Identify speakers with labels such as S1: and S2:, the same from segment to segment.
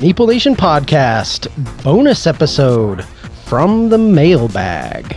S1: Meeple Nation Podcast, bonus episode from the mailbag.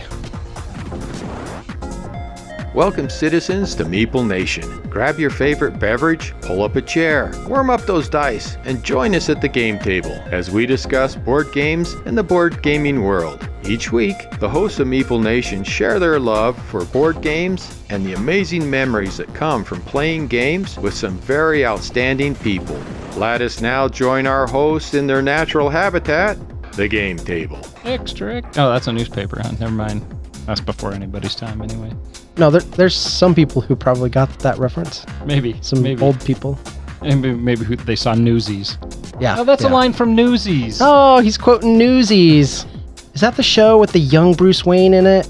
S2: Welcome, citizens, to Meeple Nation. Grab your favorite beverage, pull up a chair, warm up those dice, and join us at the game table as we discuss board games and the board gaming world. Each week, the hosts of Meeple Nation share their love for board games and the amazing memories that come from playing games with some very outstanding people. Let us now join our hosts in their natural habitat, the game table.
S3: Extra. Oh, that's a newspaper, huh? Never mind. That's before anybody's time, anyway.
S1: No, there's some people who probably got that reference.
S3: Maybe.
S1: Some old people.
S3: Maybe who they saw Newsies.
S1: Yeah.
S3: Oh, that's a line from Newsies.
S1: Oh, he's quoting Newsies. Is that the show with the young Bruce Wayne in it?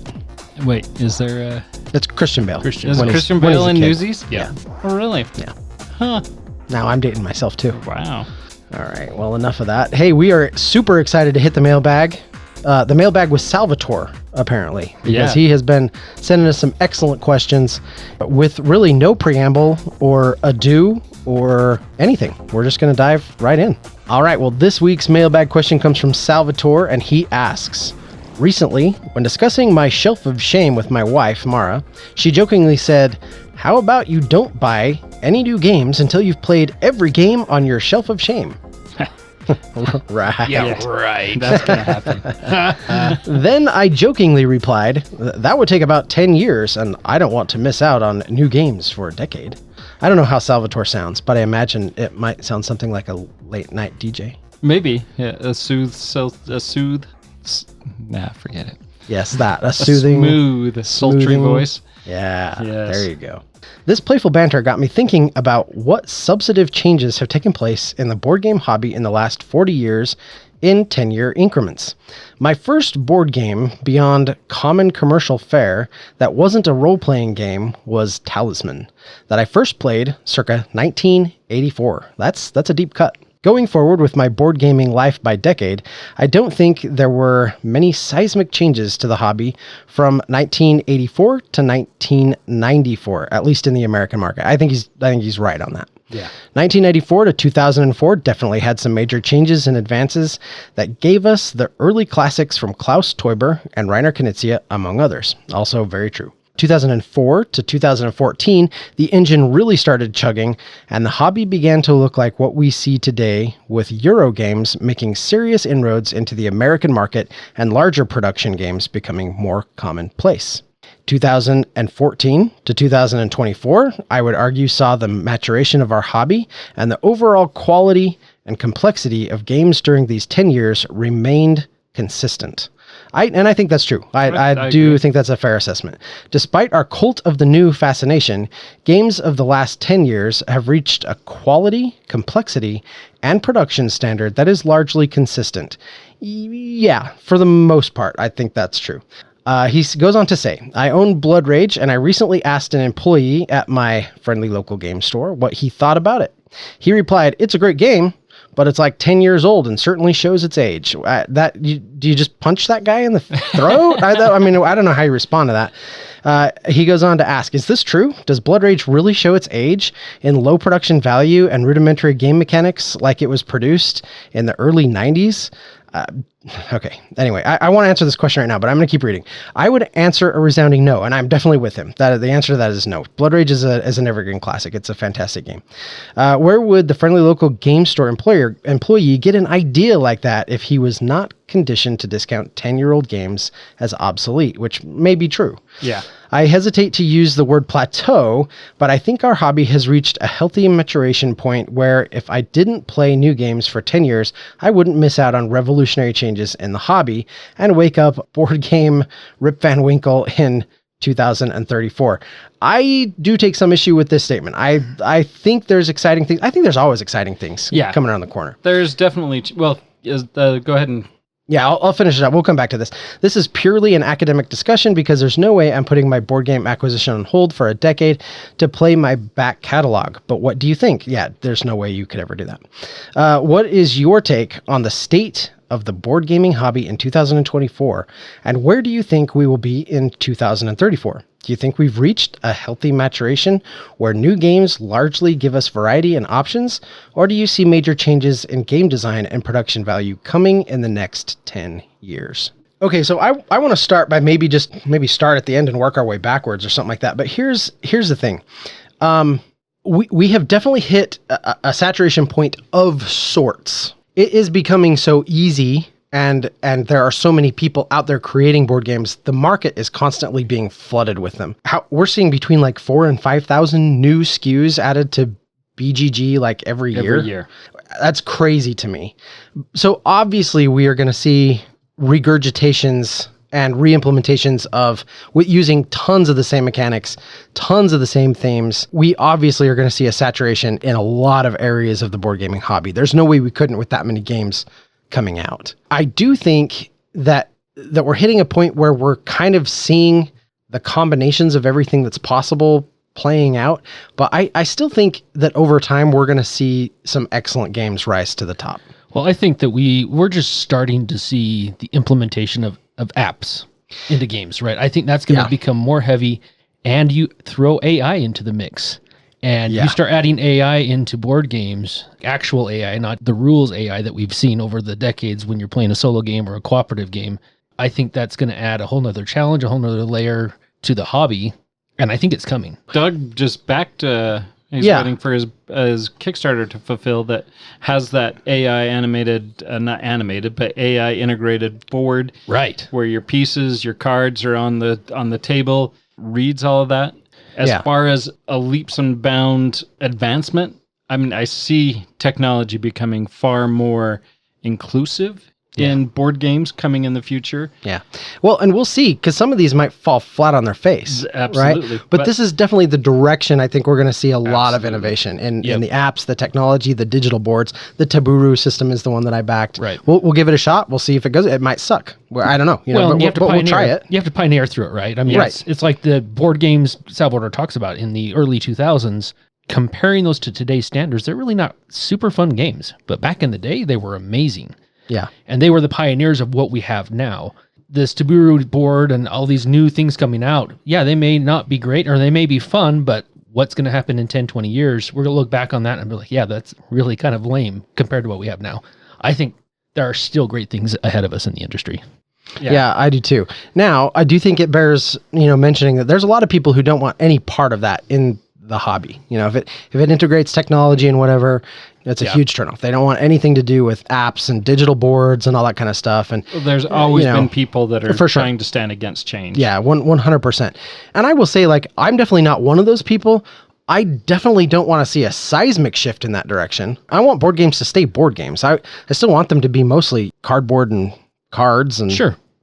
S3: Wait, is there a...
S1: It's Christian Bale.
S3: Is Christian Bale in Newsies?
S1: Yeah.
S3: Oh, really?
S1: Yeah.
S3: Huh.
S1: Now I'm dating myself, too.
S3: Wow.
S1: All right, well, enough of that. Hey, we are super excited to hit the mailbag. The mailbag was Salvatore, apparently, because he has been sending us some excellent questions with really no preamble or ado or anything. We're just going to dive right in. All right, well, this week's mailbag question comes from Salvatore, and he asks, recently, when discussing my shelf of shame with my wife, Mara, she jokingly said, how about you don't buy any new games until you've played every game on your shelf of shame? Right.
S3: Yeah, right. That's going to happen.
S1: Then I jokingly replied, that would take about 10 years, and I don't want to miss out on new games for a decade. I don't know how Salvatore sounds, but I imagine it might sound something like a late night DJ.
S3: Maybe. Yeah, forget it.
S1: Yes, that. A soothing,
S3: smooth, sultry voice.
S1: Yeah,
S3: yes.
S1: There you go. This playful banter got me thinking about what substantive changes have taken place in the board game hobby in the last 40 years in 10-year increments. My first board game beyond common commercial fare that wasn't a role-playing game was Talisman, that I first played circa 1984. That's a deep cut. Going forward with my board gaming life by decade, I don't think there were many seismic changes to the hobby from 1984 to 1994, at least in the American market. I think he's right on that.
S3: Yeah.
S1: 1994 to 2004 definitely had some major changes and advances that gave us the early classics from Klaus Teuber and Rainer Knizia, among others. Also very true. 2004 to 2014, the engine really started chugging, and the hobby began to look like what we see today, with Euro games making serious inroads into the American market and larger production games becoming more commonplace. 2014 to 2024, I would argue, saw the maturation of our hobby, and the overall quality and complexity of games during these 10 years remained consistent. I think that's true. I do agree. Think that's a fair assessment. Despite our cult of the new fascination, games of the last 10 years have reached a quality, complexity, and production standard that is largely consistent. Yeah, for the most part, I think that's true. He goes on to say, I own Blood Rage, and I recently asked an employee at my friendly local game store what he thought about it. He replied, it's a great game, but it's like 10 years old and certainly shows its age. Do you just punch that guy in the throat? I don't know how you respond to that. He goes on to ask, is this true? Does Blood Rage really show its age in low production value and rudimentary game mechanics like it was produced in the early 90s? Okay. Anyway, I want to answer this question right now, but I'm going to keep reading. I would answer a resounding no, and I'm definitely with him. The answer to that is no. Blood Rage is an evergreen classic. It's a fantastic game. Where would the friendly local game store employee get an idea like that if he was not conditioned to discount 10-year-old games as obsolete, which may be true.
S3: Yeah.
S1: I hesitate to use the word plateau, but I think our hobby has reached a healthy maturation point where if I didn't play new games for 10 years, I wouldn't miss out on revolutionary changes in the hobby and wake up board game Rip Van Winkle in 2034. I do take some issue with this statement. I think there's exciting things. I think there's always exciting things coming around the corner.
S3: There's definitely, go ahead and...
S1: Yeah, I'll finish it up. We'll come back to this. This is purely an academic discussion because there's no way I'm putting my board game acquisition on hold for a decade to play my back catalog. But what do you think? Yeah, there's no way you could ever do that. What is your take on the state of the board gaming hobby in 2024? And where do you think we will be in 2034? Do you think we've reached a healthy maturation where new games largely give us variety and options, or do you see major changes in game design and production value coming in the next 10 years? Okay, so I want to start by maybe start at the end and work our way backwards or something like that. But here's the thing. We have definitely hit a saturation point of sorts. It is becoming so easy, and there are so many people out there creating board games. The market is constantly being flooded with them. We're seeing between like 4,000 and 5,000 new SKUs added to BGG like every year. That's crazy to me. So obviously we are going to see regurgitations and re-implementations of using tons of the same mechanics, tons of the same themes. We obviously are going to see a saturation in a lot of areas of the board gaming hobby. There's no way we couldn't with that many games coming out. I do think that we're hitting a point where we're kind of seeing the combinations of everything that's possible playing out, but I still think that over time we're going to see some excellent games rise to the top.
S4: Well, I think that we're just starting to see the implementation of apps into games, right? I think that's going to become more heavy, and you throw AI into the mix, and you start adding AI into board games, actual AI, not the rules AI that we've seen over the decades when you're playing a solo game or a cooperative game. I think that's going to add a whole nother challenge, a whole nother layer to the hobby, and I think it's coming.
S3: Doug just backed... He's waiting for his Kickstarter to fulfill that has that AI animated, not animated, but AI integrated board.
S4: Right.
S3: Where your pieces, your cards are on the table, reads all of that. As far as a leaps and bound advancement, I mean, I see technology becoming far more inclusive in board games coming in the future. Yeah.
S1: Well, and we'll see, because some of these might fall flat on their face.
S3: Absolutely.
S1: Right? But this is definitely the direction I think we're going to see a lot of innovation in the apps, the technology, the digital boards. The Taburu system is the one that I backed.
S4: Right.
S1: We'll give it a shot. We'll see if it goes. It might suck. Well, I don't know.
S4: But
S1: you have to we'll try it.
S4: You have to pioneer through it, right? I mean, it's like the board games Salvador talks about in the early 2000s. Comparing those to today's standards, they're really not super fun games. But back in the day, they were amazing.
S1: Yeah.
S4: And they were the pioneers of what we have now. This Taburu board and all these new things coming out, they may not be great or they may be fun, but what's going to happen in 10, 20 years, we're going to look back on that and be like, that's really kind of lame compared to what we have now. I think there are still great things ahead of us in the industry.
S1: Yeah, I do too. Now, I do think it bears, mentioning that there's a lot of people who don't want any part of that in the hobby. If it integrates technology and whatever, it's a huge turnoff. They don't want anything to do with apps and digital boards and all that kind of stuff. And
S3: there's always been people that are trying to stand against change.
S1: Yeah, 100%. And I will say, I'm definitely not one of those people. I definitely don't want to see a seismic shift in that direction. I want board games to stay board games. I still want them to be mostly cardboard and cards and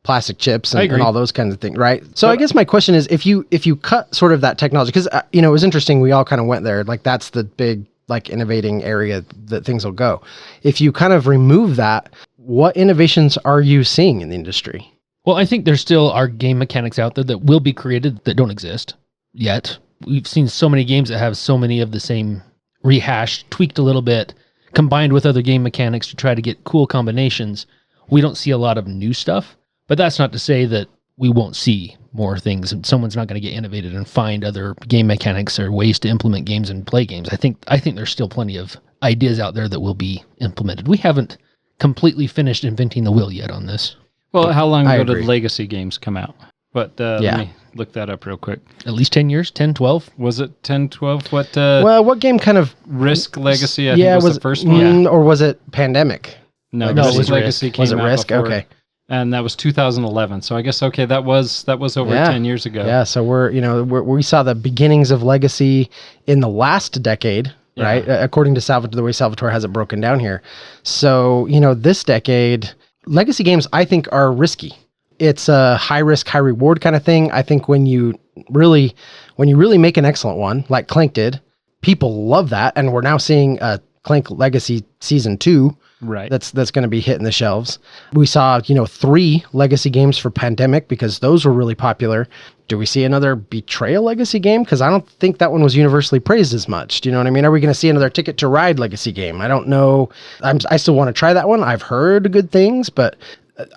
S1: plastic chips and all those kinds of things, right? So I guess my question is, if you cut sort of that technology, because it was interesting, we all kind of went there, that's the big innovating area that things will go. If you kind of remove that, what innovations are you seeing in the industry?
S4: Well, I think there still are game mechanics out there that will be created that don't exist yet. We've seen so many games that have so many of the same rehashed, tweaked a little bit, combined with other game mechanics to try to get cool combinations. We don't see a lot of new stuff, but that's not to say that we won't see more things and someone's not going to get innovated and find other game mechanics or ways to implement games and play games. I think there's still plenty of ideas out there that will be implemented. We haven't completely finished inventing the wheel yet on this.
S3: Well, how long ago did legacy games come out? But let me look that up real quick.
S4: At least 10 years, 10, 12.
S3: Was it 10, 12? What?
S1: What game kind of...
S3: Risk Legacy, I think was the first one.
S1: Or was it Pandemic?
S3: No, it was Legacy.
S1: Was it Risk?
S3: Before.
S1: Okay.
S3: And that was 2011. So I guess, that was over 10 years ago.
S1: Yeah, so we saw the beginnings of Legacy in the last decade, right? According to Salvatore, the way Salvatore has it broken down here. So, this decade, Legacy games, I think, are risky. It's a high risk, high reward kind of thing. I think when you really make an excellent one, like Clank did, people love that. And we're now seeing a Clank Legacy Season 2. Right. That's going to be hitting the shelves. We saw, 3 Legacy games for Pandemic because those were really popular. Do we see another Betrayal Legacy game? Because I don't think that one was universally praised as much. Do you know what I mean? Are we going to see another Ticket to Ride Legacy game? I don't know. I still want to try that one. I've heard good things, but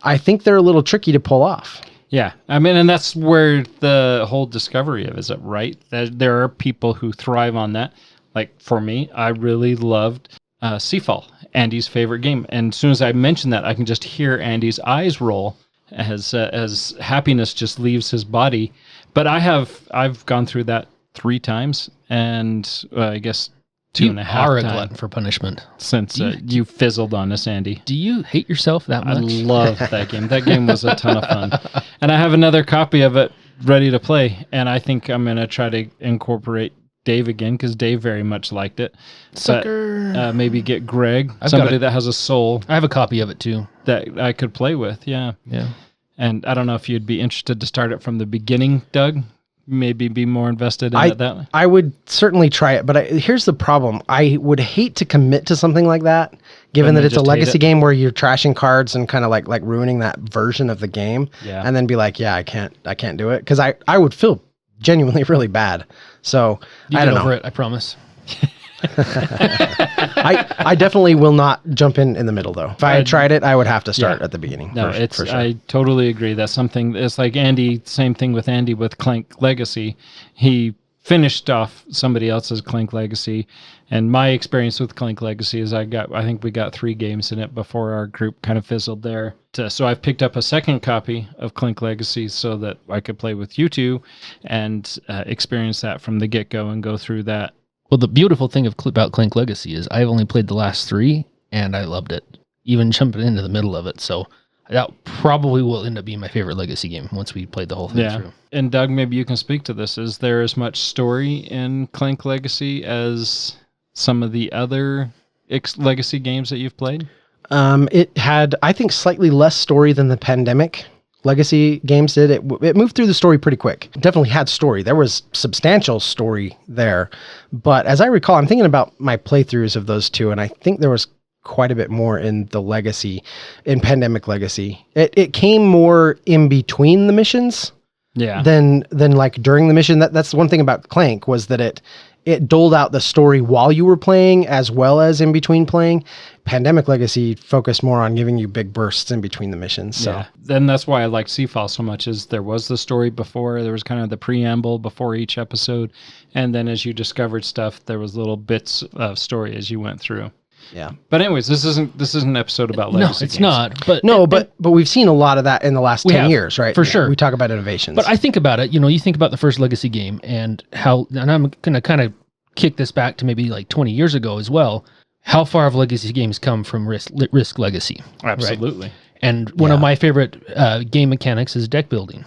S1: I think they're a little tricky to pull off.
S3: Yeah, I mean, and that's where the whole discovery of is it, right? There are people who thrive on that. Like for me, I really loved Seafall, Andy's favorite game. And as soon as I mention that, I can just hear Andy's eyes roll as happiness just leaves his body. But I've gone through that 3 times, and I guess two and a half
S4: You are a
S3: times
S4: glutton for punishment.
S3: since you fizzled on us, Andy.
S4: Do you hate yourself that
S3: I
S4: much?
S3: love that game. That game was a ton of fun. And I have another copy of it ready to play. And I think I'm going to try to incorporate Dave again because Dave very much liked it.
S4: Sucker.
S3: But, maybe get Greg,
S4: I've got
S3: somebody
S4: it.
S3: that has a soul
S4: I have a copy of it too.
S3: that I could play with. Yeah.
S4: Yeah.
S3: And I don't know if you'd be interested to start it from the beginning, Doug. Maybe be more invested in it that way.
S1: I would certainly try it, but here's the problem. I would hate to commit to something like that, given
S3: And
S1: that
S3: then
S1: it's a
S3: just hate
S1: legacy
S3: it.
S1: game where you're trashing cards and kind of like ruining that version of the game,
S3: Yeah.
S1: and then be like, yeah, I can't do it, because I would feel genuinely really bad. So
S4: You
S1: I
S4: get
S1: don't
S4: over
S1: know.
S4: it, I promise.
S1: I definitely will not jump in the middle though. If I had tried it, I would have to start
S3: Yeah.
S1: at the beginning.
S3: No,
S1: for sure.
S3: I totally agree. That's something. It's like Andy. Same thing with Andy with Clank Legacy. He finished off somebody else's Clank Legacy, and my experience with Clank Legacy is I think we got 3 games in it before our group kind of fizzled there. So I've picked up a second copy of Clank Legacy so that I could play with you two and experience that from the get go and go through that.
S4: Well, the beautiful thing about Clank Legacy is I've only played the last 3, and I loved it. Even jumping into the middle of it. So that probably will end up being my favorite Legacy game once we played the whole thing through.
S3: And Doug, maybe you can speak to this. Is there as much story in Clank Legacy as some of the other Legacy games that you've played?
S1: It had, I think, slightly less story than the Pandemic Legacy games did. It moved through the story pretty quick. It definitely had story. There was substantial story there. But as I recall, I'm thinking about my playthroughs of those two, and I think there was quite a bit more in the Legacy, in Pandemic Legacy. It came more in between the missions than like during the mission. That's one thing about Clank, was that it doled out the story while you were playing as well as in between playing. Pandemic Legacy focused more on giving you big bursts in between the missions. So
S3: Yeah. Then that's why I like Seafall so much, is there was the story before, there was kind of the preamble before each episode, and then as you discovered stuff, there was little bits of story as you went through.
S1: yeah.
S3: But anyways, this isn't an episode about Legacy
S4: No, it's
S3: games.
S4: not. But
S1: No, but we've seen a lot of that in the last
S4: We
S1: 10
S4: have,
S1: years, right?
S4: for sure.
S1: We talk about innovations.
S4: But I think about it, you think about the first Legacy game and how, and I'm going to kind of kick this back to maybe like 20 years ago as well. How far have Legacy games come from Risk Legacy?
S3: Absolutely.
S4: And one of my favorite game mechanics is deck building.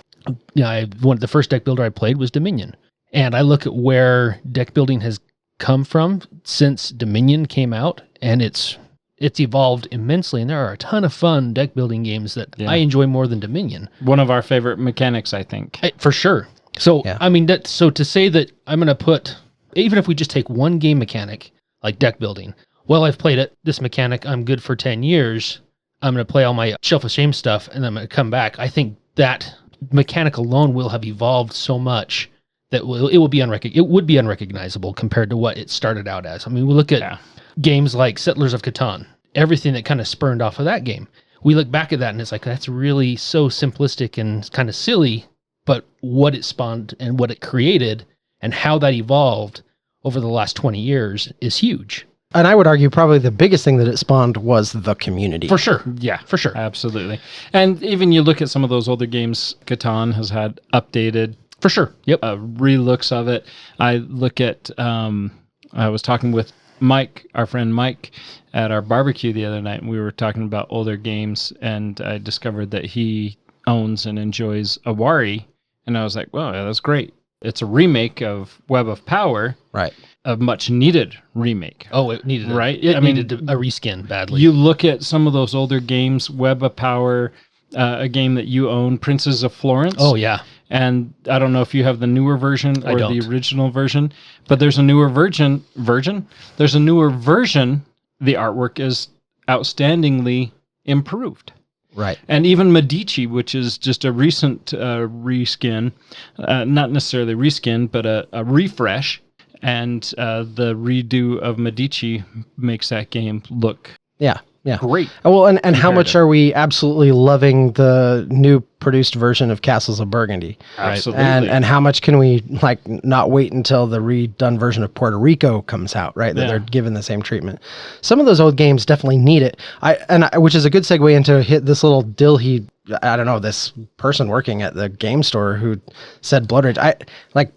S4: The first deck builder I played was Dominion. And I look at where deck building has come from since Dominion came out, and it's evolved immensely. And there are a ton of fun deck building games that I enjoy more than Dominion.
S3: One of our favorite mechanics, I think.
S4: For sure. So, I mean, so to say that I'm going to put, even if we just take one game mechanic, like deck building, well, I've played it, this mechanic, I'm good for 10 years, I'm going to play all my Shelf of Shame stuff, and I'm going to come back. I think that mechanic alone will have evolved so much that it would be unrecognizable compared to what it started out as. I mean, we look at games like Settlers of Catan, everything that kind of spurned off of that game. We look back at that and it's like, that's really so simplistic and kind of silly, but what it spawned and what it created and how that evolved over the last 20 years is huge.
S1: And I would argue probably the biggest thing that it spawned was the community.
S4: For sure.
S3: Yeah,
S4: For sure.
S3: absolutely. And even you look at some of those older games, Catan has had updated
S4: For sure. Yep.
S3: relooks of it. I look at, I was talking with Mike, our friend Mike, at our barbecue the other night, and we were talking about older games, and I discovered that he owns and enjoys Awari, and I was like, well, yeah, that's great. It's a remake of Web of Power.
S1: Right.
S3: A much needed remake.
S4: Oh, it needed
S3: It
S4: needed a reskin badly.
S3: You look at some of those older games, Web of Power, a game that you own, Princes of Florence.
S4: Oh, yeah.
S3: And I don't know if you have the newer version or the original version, but there's a newer version. There's a newer version. The artwork is outstandingly improved.
S1: Right.
S3: And even Medici, which is just a recent reskin, not necessarily reskin, but a refresh. And the redo of Medici makes that game look
S1: Yeah.
S3: great.
S1: Well, and how much
S3: comparative.
S1: are we absolutely loving the new produced version of Castles of Burgundy?
S3: Absolutely.
S1: And how much can we like not wait until the redone version of Puerto Rico comes out, right? That
S3: Yeah.
S1: they're given the same treatment. Some of those old games definitely need it. Which is a good segue into hit this little dill I don't know, this person working at the game store who said Blood Rage.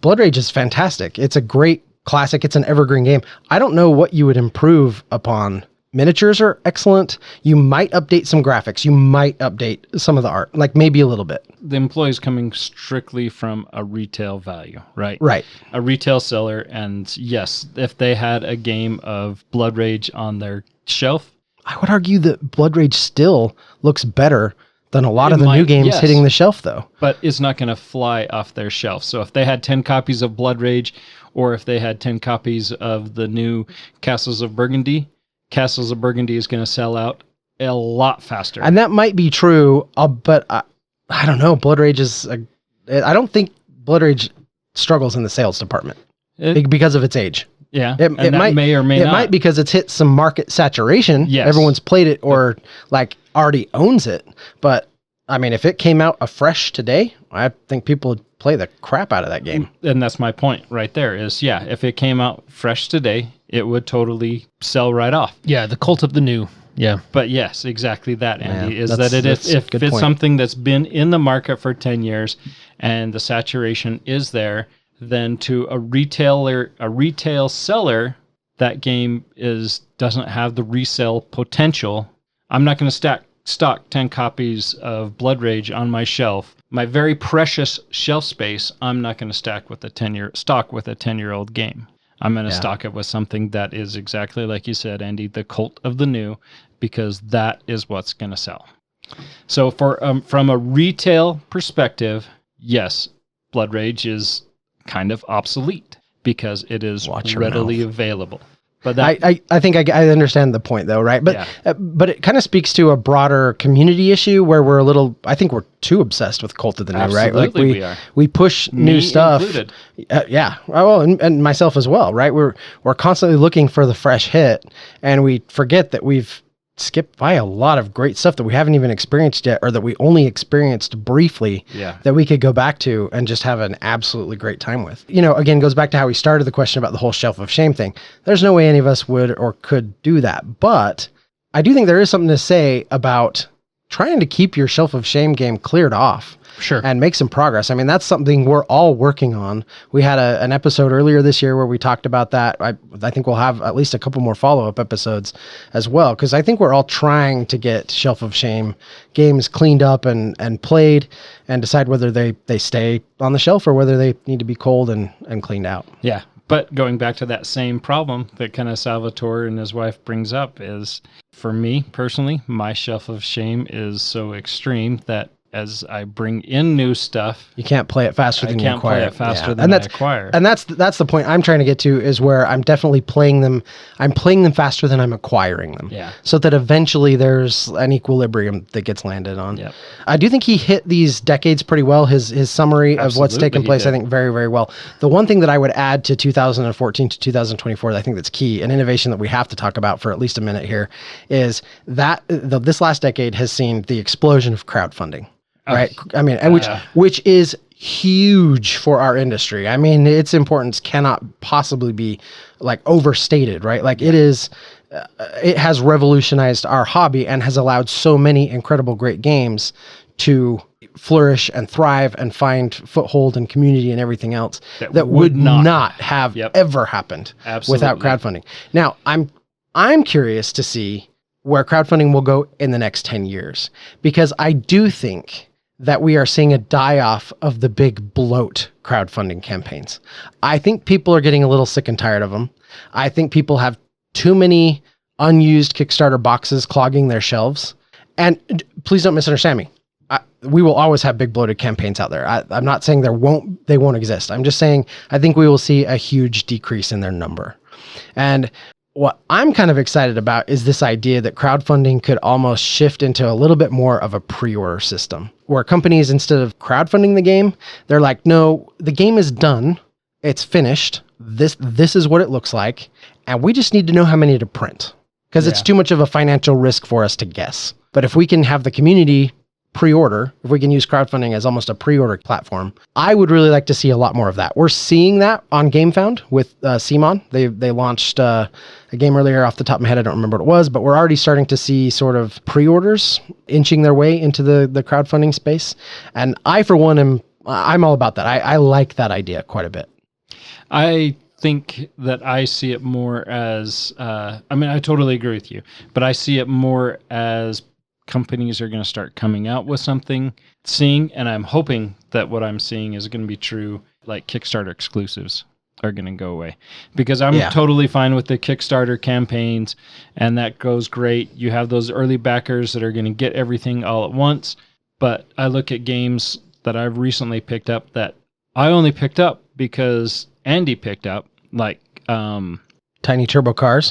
S1: Blood Rage is fantastic. It's a great classic. It's an evergreen game. I don't know what you would improve upon. Miniatures are excellent. You might update some graphics. You might update some of the art, like maybe a little bit.
S3: The employee's coming strictly from a retail value, right?
S1: Right.
S3: A retail seller. And yes, if they had a game of Blood Rage on their shelf,
S1: I would argue that Blood Rage still looks better than a lot
S3: It
S1: of the new
S3: might,
S1: games
S3: yes.
S1: hitting the shelf, though.
S3: but it's not going to fly off their shelf. So if they had 10 copies of Blood Rage, or if they had 10 copies of the new Castles of Burgundy is going to sell out a lot faster.
S1: And that might be true, but I don't know. Blood Rage I don't think Blood Rage struggles in the sales department because of its age.
S3: Yeah,
S1: It
S3: that
S1: might,
S3: may or may
S1: it
S3: not.
S1: might because it's hit some market saturation.
S3: Yes.
S1: Everyone's played it or like already owns it. But I mean, if it came out afresh today, I think people would play the crap out of that game.
S3: And that's my point right there is, yeah, if it came out fresh today, it would totally sell right off.
S4: Yeah, the cult of the new. Yeah.
S3: But yes, exactly that, Andy,
S1: Yeah,
S3: is
S1: that's-
S3: that
S1: that's a
S3: if
S1: good
S3: it's
S1: point.
S3: something that's been in the market for 10 years and the saturation is there, then to a retail seller, that game doesn't have the resale potential. I'm not going to stock 10 copies of Blood Rage on my shelf. My very precious shelf space, I'm not going to stock with a 10-year-old game. I'm going to stock it with something that is exactly like you said, Andy, the cult of the new, because that is what's going to sell. So from a retail perspective, yes, Blood Rage is kind of obsolete because it is
S1: Watch your
S3: readily
S1: mouth.
S3: available. But that,
S1: I think I understand the point though, right? But but it kind of speaks to a broader community issue where I think we're too obsessed with Cult of the New, right? Like
S3: Absolutely we are.
S1: we push
S3: Me
S1: new stuff.
S3: included.
S1: Yeah, well, and myself as well, right? We're constantly looking for the fresh hit, and we forget that we've skipped by a lot of great stuff that we haven't even experienced yet, or that we only experienced briefly.
S3: Yeah.
S1: That we could go back to and just have an absolutely great time with. You know, again, goes back to how we started the question about the whole shelf of shame thing. There's no way any of us would or could do that, but I do think there is something to say about trying to keep your shelf of shame game cleared off.
S4: Sure.
S1: And make some progress. I mean, that's something we're all working on. We had an episode earlier this year where we talked about that. I think we'll have at least a couple more follow-up episodes as well, because I think we're all trying to get Shelf of Shame games cleaned up and played and decide whether they stay on the shelf or whether they need to be cold and cleaned out.
S3: Yeah. But going back to that same problem that kind of Salvatore and his wife brings up is, for me personally, my shelf of shame is so extreme that as I bring in new stuff,
S1: You can't play it faster than you acquire.
S3: play it faster
S1: Yeah.
S3: than I acquire.
S1: And that's the point I'm trying to get to, is where I'm definitely playing them. I'm playing them faster than I'm acquiring them.
S3: Yeah.
S1: So that eventually there's an equilibrium that gets landed on.
S3: Yep.
S1: I do think he hit these decades pretty well. His summary of what's
S3: Absolutely,
S1: taken
S3: he
S1: place, I
S3: did.
S1: think, very, very well. The one thing that I would add to 2014 to 2024, that I think that's key, an innovation that we have to talk about for at least a minute here, is that this last decade has seen the explosion of crowdfunding. Right. I mean, and which is huge for our industry. I mean, its importance cannot possibly be like overstated, right? Like it is, it has revolutionized our hobby and has allowed so many incredible great games to flourish and thrive and find foothold and community and everything else that would not have ever happened without crowdfunding. Now, I'm curious to see where crowdfunding will go in the next 10 years, because I do think that we are seeing a die-off of the big bloat crowdfunding campaigns. I think people are getting a little sick and tired of them. I think people have too many unused Kickstarter boxes clogging their shelves. And please don't misunderstand me. We will always have big bloated campaigns out there. I'm not saying they won't exist. I'm just saying I think we will see a huge decrease in their number. And what I'm kind of excited about is this idea that crowdfunding could almost shift into a little bit more of a pre-order system, where companies, instead of crowdfunding the game, they're like, no, the game is done. It's finished. This is what it looks like. And we just need to know how many to print. because it's too much of a financial risk for us to guess. But if we can have the community pre-order, if we can use crowdfunding as almost a pre-order platform, I would really like to see a lot more of that. We're seeing that on GameFound with CMON. They launched a game earlier. Off the top of my head, I don't remember what it was, but we're already starting to see sort of pre-orders inching their way into the crowdfunding space. And I, for one, I'm all about that. I like that idea quite a bit.
S3: I think that I see it more as, I totally agree with you, but I see it more as companies are going to start coming out with something, and I'm hoping that what I'm seeing is going to be true, like Kickstarter exclusives are going to go away, because I'm totally fine with the Kickstarter campaigns, and that goes great. You have those early backers that are going to get everything all at once, but I look at games that I've recently picked up that I only picked up because Andy picked up, like
S1: Tiny Turbo Cars,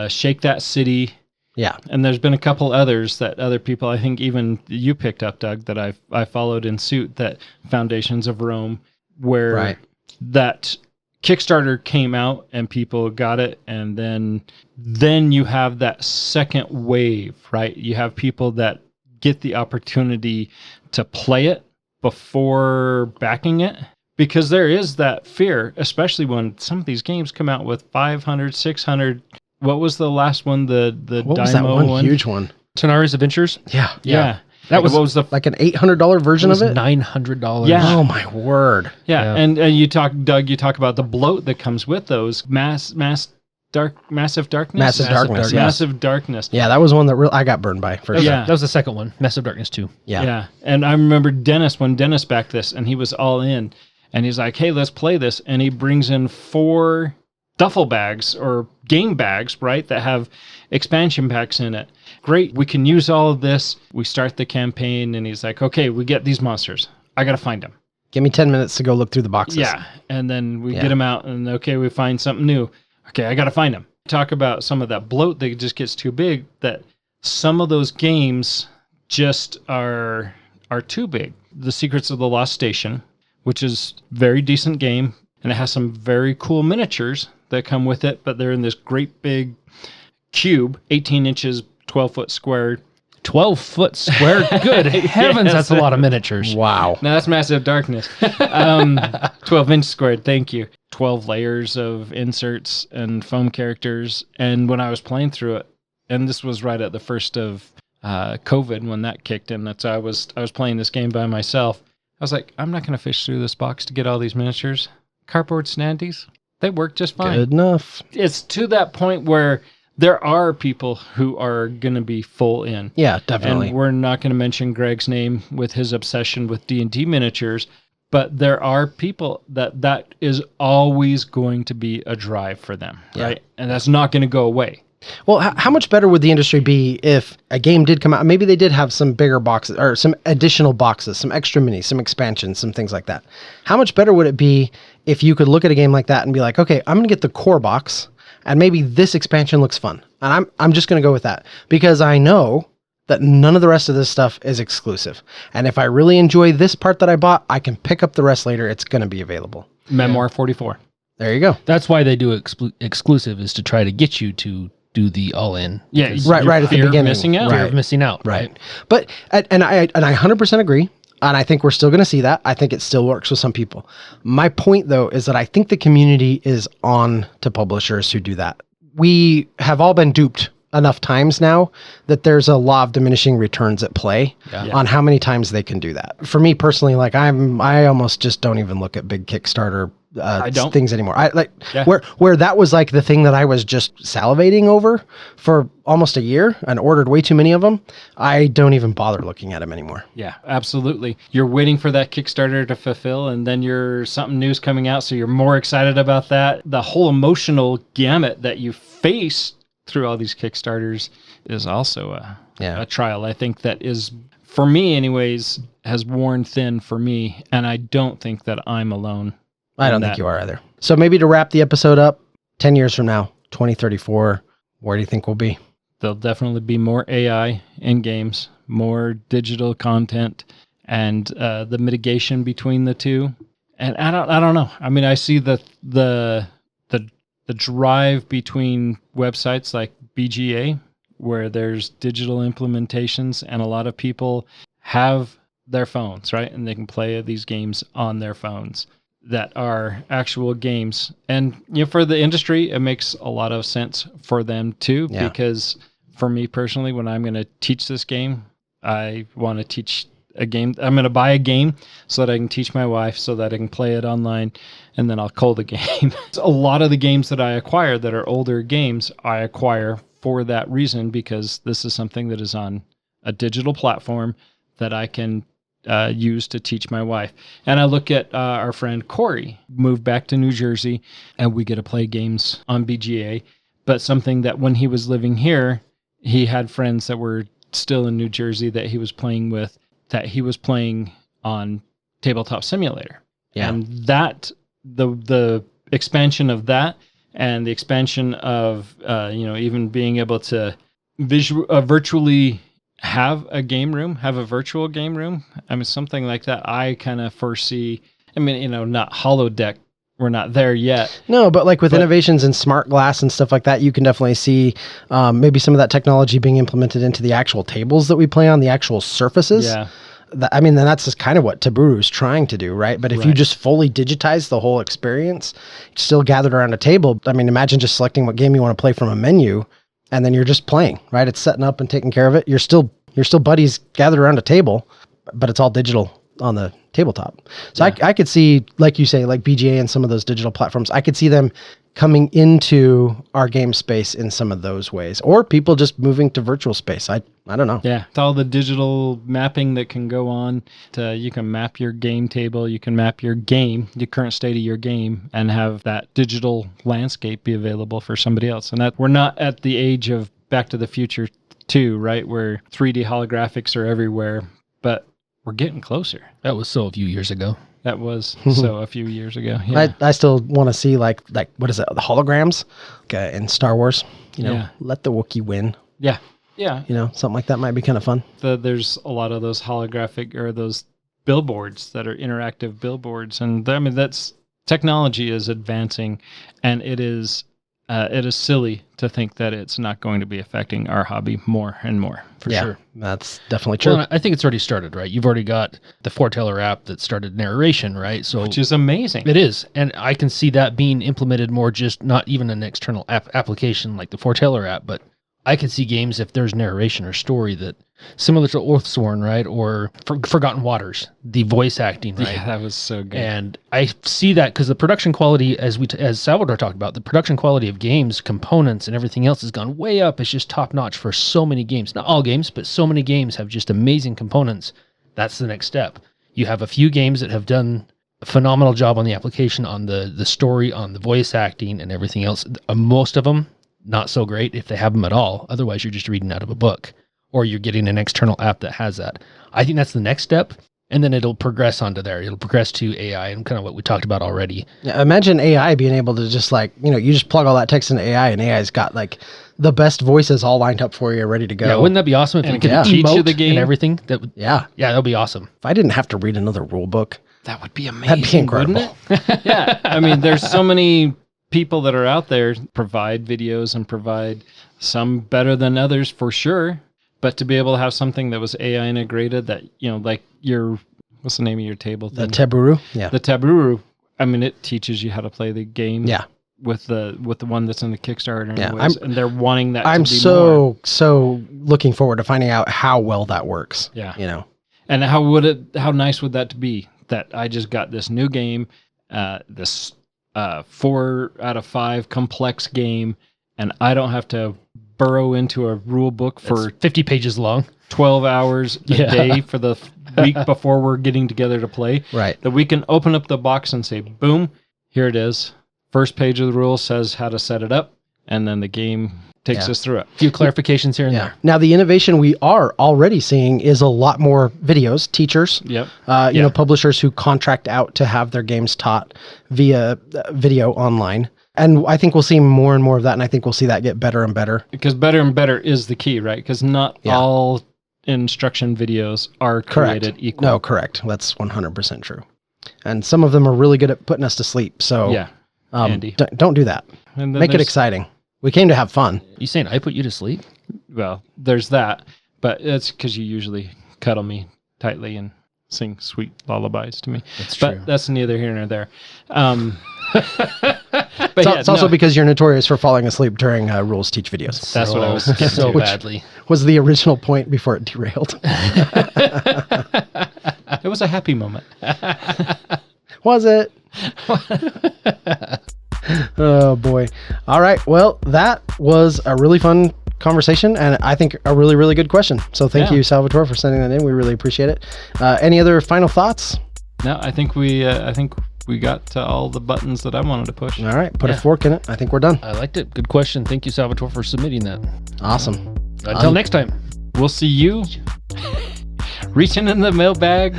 S3: Shake That City.
S1: Yeah.
S3: And there's been a couple others that other people, I think even you picked up, Doug, that I followed in suit, that Foundations of Rome, where that Kickstarter came out and people got it. And then you have that second wave, right? You have people that get the opportunity to play it before backing it, because there is that fear, especially when some of these games come out with 500, 600. What was the last one? The
S1: what
S3: Dymo
S1: was that one?
S3: one?
S1: Huge one.
S4: Tenari's Adventures?
S3: Yeah.
S4: That was,
S3: what was the
S1: like an $800 version of it?
S4: $900.
S3: Yeah.
S1: Oh my word.
S3: Yeah. And you talk, Doug, about the bloat that comes with those. Massive Darkness.
S1: Massive Darkness. Yeah.
S3: Massive Darkness.
S1: Yeah, that was one that I got burned by for sure.
S3: Yeah.
S4: That was the second one. Massive Darkness 2.
S3: Yeah. And I remember when Dennis backed this, and he was all in, and he's like, hey, let's play this. And he brings in 4 duffel bags or game bags, right, that have expansion packs in it. Great, we can use all of this. We start the campaign, and he's like, okay, we get these monsters. I got to find them.
S1: Give me 10 minutes to go look through the boxes.
S3: Yeah, and then we get them out, and okay, we find something new. Okay, I got to find them. Talk about some of that bloat that just gets too big, that some of those games just are too big. The Secrets of the Lost Station, which is a very decent game, and it has some very cool miniatures that come with it, but they're in this great big cube, 18 inches, 12 foot square.
S4: 12 foot square? Good heavens,
S3: Yes.
S4: that's a lot of miniatures.
S1: Wow.
S3: Now that's Massive Darkness. 12 inch squared, thank you. 12 layers of inserts and foam characters. And when I was playing through it, and this was right at the first of COVID when that kicked in, that's I was playing this game by myself. I was like, I'm not going to fish through this box to get all these miniatures. Cardboard standees, they work just fine.
S1: Good enough.
S3: It's to that point where there are people who are going to be full in.
S1: Yeah, definitely.
S3: And we're not going to mention Greg's name with his obsession with D&D miniatures, but there are people that is always going to be a drive for them, right? And that's not going to go away.
S1: Well, how much better would the industry be if a game did come out? Maybe they did have some bigger boxes or some additional boxes, some extra minis, some expansions, some things like that. How much better would it be if you could look at a game like that and be like, okay, I'm going to get the core box, and maybe this expansion looks fun, and I'm just going to go with that because I know that none of the rest of this stuff is exclusive. And if I really enjoy this part that I bought, I can pick up the rest later. It's going to be available.
S3: Memoir 44.
S1: There you go.
S4: That's why they do exclusive, is to try to get you to do the all-in.
S3: Yeah,
S1: right at the beginning.
S3: Missing out.
S4: Fear of missing out.
S1: Right. But, and I 100% agree. And I think we're still going to see that. I think it still works with some people. My point, though, is that I think the community is on to publishers who do that. We have all been duped enough times now that there's a law of diminishing returns at play on how many times they can do that. For me personally, like I almost just don't even look at big Kickstarter things anymore. Where that was like the thing that I was just salivating over for almost a year and ordered way too many of them. I don't even bother looking at them anymore.
S3: Yeah, absolutely. You're waiting for that Kickstarter to fulfill, and then something new's coming out, so you're more excited about that. The whole emotional gamut that you face through all these Kickstarters is also a trial. I think that is, for me anyways, has worn thin for me, and I don't think that I'm alone.
S1: I don't think you are either. So maybe to wrap the episode up, 10 years from now, 2034, where do you think we'll be?
S3: There'll definitely be more AI in games, more digital content, and the mitigation between the two. And I don't know. I mean, I see the the drive between websites like BGA, where there's digital implementations, and a lot of people have their phones, right? And they can play these games on their phones that are actual games. And for the industry, it makes a lot of sense for them too, because for me personally, when I'm going to teach this game, I want to teach a game. I'm going to buy a game so that I can teach my wife, so that I can play it online, and then I'll call the game. A lot of the games that I acquire that are older games, I acquire for that reason, because this is something that is on a digital platform that I can use to teach my wife. And I look at our friend Corey, moved back to New Jersey, and we get to play games on BGA. But something that when he was living here, he had friends that were still in New Jersey that he was playing with, that he was playing on Tabletop Simulator.
S1: Yeah.
S3: And that, the expansion of that, and the expansion of, even being able to virtually have a game room, have a virtual game room. I mean, something like that I kind of foresee. I mean, not holodeck. We're not there yet.
S1: No, but like with innovations in smart glass and stuff like that, you can definitely see maybe some of that technology being implemented into the actual tables that we play on, the actual surfaces.
S3: Yeah.
S1: Then that's just kind of what Taburu is trying to do, right? But if you just fully digitize the whole experience, still gathered around a table, I mean, imagine just selecting what game you want to play from a menu, and then you're just playing, right? It's setting up and taking care of it. You're still buddies gathered around a table, but it's all digital on the tabletop. So I could see, like you say, like BGA and some of those digital platforms, I could see them coming into our game space in some of those ways, or people just moving to virtual space. I don't know.
S3: Yeah. It's all the digital mapping that can go on you can map your game table, you can map your game, the current state of your game, and have that digital landscape be available for somebody else. And that we're not at the age of Back to the Future 2, right? Where 3D holographics are everywhere, but we're getting closer.
S4: That was so a few years ago.
S3: That was so a few years ago. Yeah.
S1: I still want to see like what is it? The holograms in Star Wars, let the Wookiee win.
S3: Yeah. Yeah.
S1: Something like that might be kind of fun.
S3: There's a lot of those holographic or those billboards that are interactive billboards. And I mean, that's technology is advancing, and it is silly to think that it's not going to be affecting our hobby more and more.
S4: For sure.
S1: That's definitely true.
S4: Well, I think it's already started, right? You've already got the Foreteller app that started narration, right? So
S3: which is amazing.
S4: It is. And I can see that being implemented more, just not even an external application like the Foreteller app, but I could see games if there's narration or story that similar to Oathsworn, right? Or Forgotten Waters, the voice acting, right?
S3: Yeah, that was so good.
S4: And I see that because the production quality, as Salvador talked about, the production quality of games, components, and everything else has gone way up. It's just top notch for so many games. Not all games, but so many games have just amazing components. That's the next step. You have a few games that have done a phenomenal job on the application, on the story, on the voice acting, and everything else. Most of them, not so great if they have them at all. Otherwise, you're just reading out of a book, or you're getting an external app that has that. I think that's the next step, and then it'll progress onto there. It'll progress to AI and kind of what we talked about already.
S1: Yeah, imagine AI being able to just you just plug all that text into AI, and AI's got the best voices all lined up for you, ready to go.
S4: Yeah, wouldn't that be awesome if it could
S3: teach you
S4: emote
S3: the game
S4: and everything?
S1: Yeah,
S4: that would be awesome.
S1: If I didn't have to read another rule book,
S3: that would be amazing.
S1: That'd be incredible.
S3: Wouldn't it? Yeah, I mean, there's so many people that are out there provide videos and provide some better than others for sure, but to be able to have something that was AI integrated, that like what's the name of your table thing?
S1: The Taburu. Yeah,
S3: the Taburu. I mean, it teaches you how to play the game.
S1: Yeah,
S3: with the one that's in the Kickstarter.
S1: Yeah,
S3: and they're wanting that.
S1: I'm
S3: to be more.
S1: so looking forward to finding out how well that works.
S3: Yeah, and how nice would that be? That I just got this new game, this 4 out of 5 complex game, and I don't have to burrow into a rule book for
S4: 50 pages long,
S3: 12 hours a day for the week before we're getting together to play.
S1: Right.
S3: That we can open up the box and say, boom, here it is. First page of the rules says how to set it up, and then the game takes us through it.
S4: A few clarifications here and there.
S1: Now, the innovation we are already seeing is a lot more videos, teachers, publishers who contract out to have their games taught via video online. And I think we'll see more and more of that, and I think we'll see that get better and better.
S3: Because better and better is the key, right? Because not all instruction videos are created equal.
S1: No, correct. That's 100% true. And some of them are really good at putting us to sleep. So
S3: yeah. Andy.
S1: Don't do that.
S3: And then
S1: Make it
S3: there's-
S1: exciting. We came to have fun.
S4: You saying I put you to sleep?
S3: Well, there's that, but that's because you usually cuddle me tightly and sing sweet lullabies to me.
S4: That's
S3: but
S4: true.
S3: that's neither here nor there. But
S1: It's also because you're notorious for falling asleep during Rules Teach videos.
S3: That's what I was getting
S4: so
S3: to.
S4: badly.
S1: Was the original point before it derailed.
S3: It was a happy moment.
S1: Was it? Oh boy. All right. Well, that was a really fun conversation and I think a really, really good question. So thank
S3: Yeah.
S1: you, Salvatore, for sending that in. We really appreciate it. Any other final thoughts?
S3: No, I think we got to all the buttons that I wanted to push.
S1: All right. Put a
S4: Yeah.
S1: fork in it. I think we're done.
S4: I liked it. Good question. Thank you, Salvatore, for submitting that.
S1: Awesome.
S4: Until next time.
S3: We'll see you reaching in the mailbag.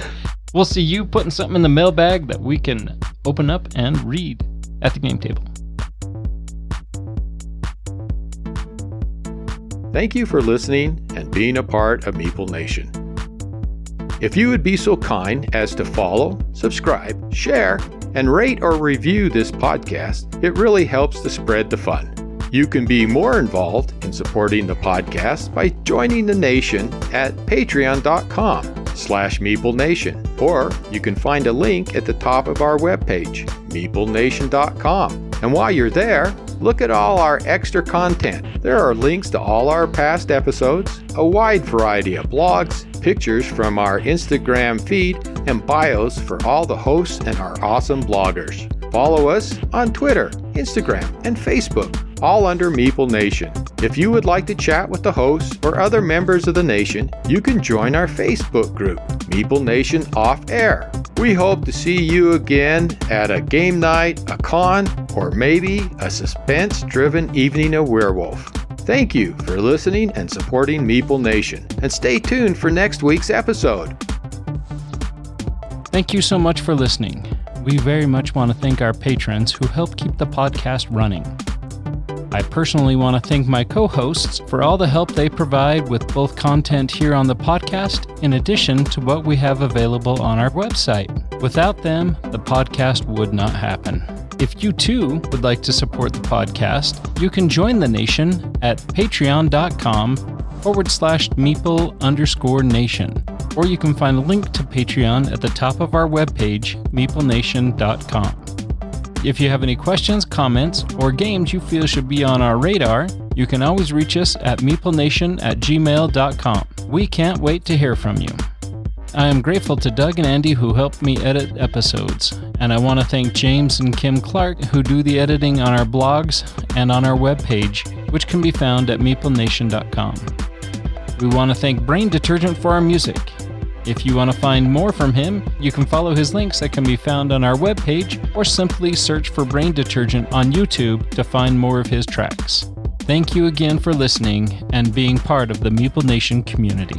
S3: We'll see you putting something in the mailbag that we can open up and read at the game table.
S2: Thank you for listening and being a part of Meeple Nation. If you would be so kind as to follow, subscribe, share, and rate or review this podcast, it really helps to spread the fun. You can be more involved in supporting the podcast by joining the nation at patreon.com/MeepleNation, or you can find a link at the top of our webpage, meeplenation.com. And while you're there, look at all our extra content. There are links to all our past episodes, a wide variety of blogs, pictures from our Instagram feed, and bios for all the hosts and our awesome bloggers. Follow us on Twitter, Instagram, and Facebook, all under Meeple Nation. If you would like to chat with the hosts or other members of the nation, you can join our Facebook group, Meeple Nation Off Air. We hope to see you again at a game night, a con, or maybe a suspense-driven evening of Werewolf. Thank you for listening and supporting Meeple Nation, and stay tuned for next week's episode.
S3: Thank you so much for listening. We very much want to thank our patrons who help keep the podcast running. I personally want to thank my co-hosts for all the help they provide with both content here on the podcast, in addition to what we have available on our website. Without them, the podcast would not happen. If you too would like to support the podcast, you can join the nation at patreon.com/Meeple_nation. Or you can find a link to Patreon at the top of our webpage, meeplenation.com. If you have any questions, comments, or games you feel should be on our radar, you can always reach us at meeplenation@gmail.com. We can't wait to hear from you. I am grateful to Doug and Andy who helped me edit episodes, and I want to thank James and Kim Clark who do the editing on our blogs and on our webpage, which can be found at meeplenation.com. We want to thank Brain Detergent for our music. If you want to find more from him, you can follow his links that can be found on our webpage, or simply search for Brain Detergent on YouTube to find more of his tracks. Thank you again for listening and being part of the Meeple Nation community.